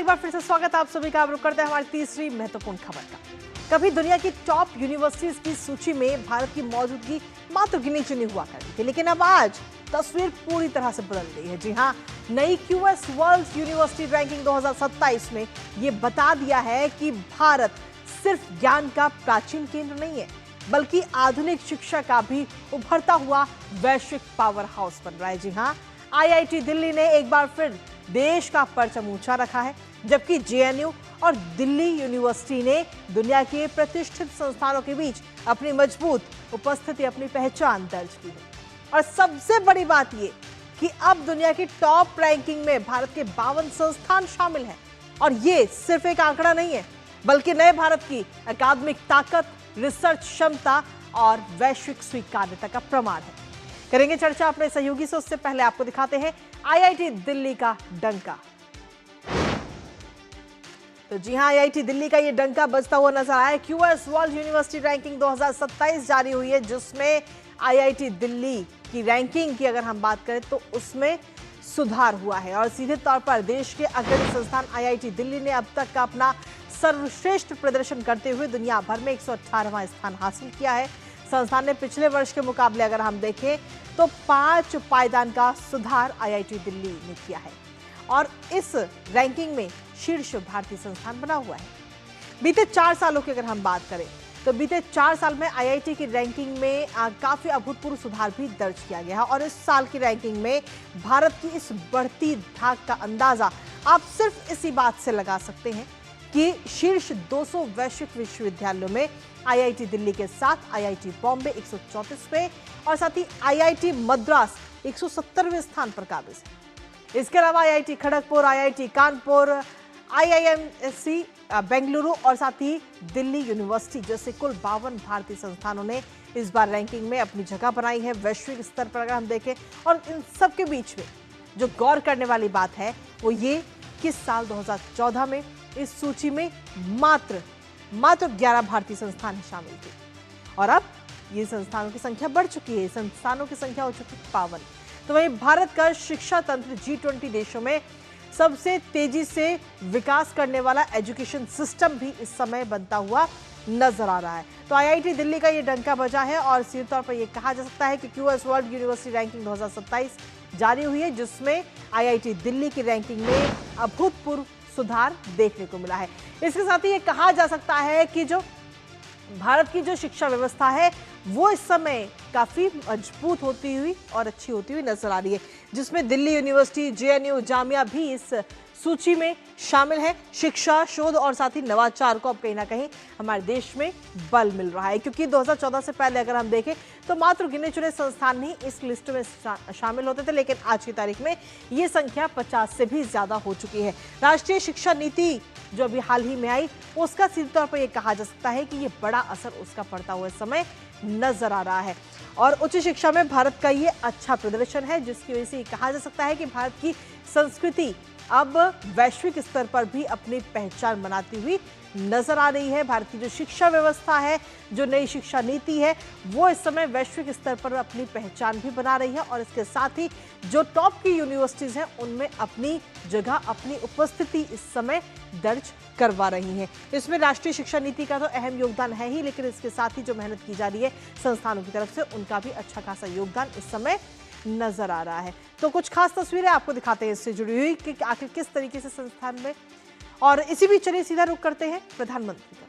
बार फिर से स्वागत है आप सभी का। रुक करते हैं हमारी तीसरी महत्वपूर्ण खबर का। कभी दुनिया की टॉप यूनिवर्सिटीज की सूची में भारत की मौजूदगी मात्र गिनी चुनी हुआ करती थी, लेकिन अब आज तस्वीर पूरी तरह से बदल गई है। जी हाँ, नई क्यूएस वर्ल्ड यूनिवर्सिटी रैंकिंग 2027 में ये बता दिया है कि भारत सिर्फ ज्ञान का प्राचीन केंद्र नहीं है, बल्कि आधुनिक शिक्षा का भी उभरता हुआ वैश्विक पावर हाउस बन रहा है। जी हाँ, आईआईटी दिल्ली ने एक बार फिर देश का परचम ऊंचा रखा है, जबकि जेएनयू और दिल्ली यूनिवर्सिटी ने दुनिया के प्रतिष्ठित संस्थानों के बीच अपनी मजबूत उपस्थिति, अपनी पहचान दर्ज की है। और सबसे बड़ी बात यह कि अब दुनिया की टॉप रैंकिंग में भारत के 52 संस्थान शामिल हैं। और ये सिर्फ एक आंकड़ा नहीं है, बल्कि नए भारत की अकादमिक ताकत, रिसर्च क्षमता और वैश्विक स्वीकार्यता का प्रमाण है। करेंगे चर्चा अपने सहयोगी से, उससे पहले आपको दिखाते हैं आईआईटी दिल्ली का डंका। तो जी हां, आईआईटी दिल्ली का ये डंका बजता हुआ नजर आया। क्यूएस वर्ल्ड यूनिवर्सिटी रैंकिंग 2027 जारी हुई है, जिसमें आईआईटी दिल्ली की रैंकिंग की अगर हम बात करें तो उसमें सुधार हुआ है। और सीधे तौर पर देश के अग्रणी संस्थान आईआईटी दिल्ली ने अब तक का अपना सर्वश्रेष्ठ प्रदर्शन करते हुए दुनिया भर में 118वां स्थान हासिल किया है। संस्थान ने पिछले वर्ष के मुकाबले अगर हम देखें तो 5 पायदान का सुधार आईआईटी दिल्ली ने किया है और इस रैंकिंग में शीर्ष भारतीय संस्थान बना हुआ है। बीते 4 सालों की अगर हम बात करें तो बीते 4 साल में आईआईटी की रैंकिंग में काफी अभूतपूर्व सुधार भी दर्ज किया गया है। और इस साल की रैंकिंग में भारत की इस बढ़ती धाक का अंदाजा आप सिर्फ इसी बात से लगा सकते हैं कि शीर्ष 200 वैश्विक विश्वविद्यालयों में आईआईटी दिल्ली के साथ आईआईटी बॉम्बे 134वें और साथ ही आईआईटी मद्रास 170वें स्थान पर काबिज है। इसके अलावा IIT Kharagpur, IIT Kanpur, IIMC Bengaluru और साथ ही दिल्ली यूनिवर्सिटी जैसे कुल 52 भारतीय संस्थानों ने इस बार रैंकिंग में अपनी जगह बनाई है। वैश्विक स्तर पर अगर हम देखें, और इन सब के बीच में जो गौर करने वाली बात है वो ये कि साल 2014 में इस सूची में मात्र 11 भारतीय संस्थान शामिल थे और अब ये संस्थानों की संख्या बढ़ चुकी है। संस्थानों की संख्या हो चुकी है 52। तो वहीं भारत का शिक्षा तंत्र G20 देशों में सबसे तेजी से विकास करने वाला एजुकेशन सिस्टम भी इस समय बनता हुआ नजर आ रहा है। तो आईआईटी दिल्ली का ये डंका बजा है और सीधे तौर पर यह कहा जा सकता है कि क्यूएस वर्ल्ड यूनिवर्सिटी रैंकिंग 2027 जारी हुई है, जिसमें आईआईटी दिल्ली की रैंकिंग में अभूतपूर्व सुधार देखने को मिला है। इसके साथ ही ये कहा जा सकता है कि जो भारत की जो शिक्षा व्यवस्था है वो इस समय काफी मजबूत होती हुई और अच्छी होती हुई नजर आ रही है, जिसमें दिल्ली यूनिवर्सिटी, जेएनयू, जामिया भी इस सूची में शामिल है। शिक्षा, शोध और साथ ही नवाचार को अब कहीं ना कहीं हमारे देश में बल मिल रहा है, क्योंकि 2014 से पहले अगर हम देखें तो मात्र गिने चुने संस्थान ही इस लिस्ट में शामिल होते थे, लेकिन आज की तारीख में ये संख्या 50 से भी ज्यादा हो चुकी है। राष्ट्रीय शिक्षा नीति जो अभी हाल ही में आई, उसका सीधे तौर पर यह कहा जा सकता है कि ये बड़ा असर उसका पड़ता हुआ समय नजर आ रहा है। और उच्च शिक्षा में भारत का ये अच्छा प्रदर्शन है, जिसकी वजह से कहा जा सकता है कि भारत की संस्कृति अब वैश्विक स्तर पर भी अपनी पहचान बनाती हुई नजर आ रही है। भारत की जो शिक्षा व्यवस्था है, जो नई शिक्षा नीति है, वो इस समय वैश्विक स्तर पर अपनी पहचान भी बना रही है और इसके साथ ही जो टॉप की यूनिवर्सिटीज हैं उनमें अपनी जगह, अपनी उपस्थिति इस समय दर्ज करवा रही हैं। इसमें राष्ट्रीय शिक्षा नीति का तो अहम योगदान है ही, लेकिन इसके साथ ही जो मेहनत की जा रही है संस्थानों की तरफ से, उनका भी अच्छा खासा योगदान इस समय नजर आ रहा है। तो कुछ खास तस्वीरें आपको दिखाते हैं इससे जुड़ी हुई कि आखिर किस तरीके से संस्थान में, और इसी बीच चलिए सीधा रुख करते हैं प्रधानमंत्री का।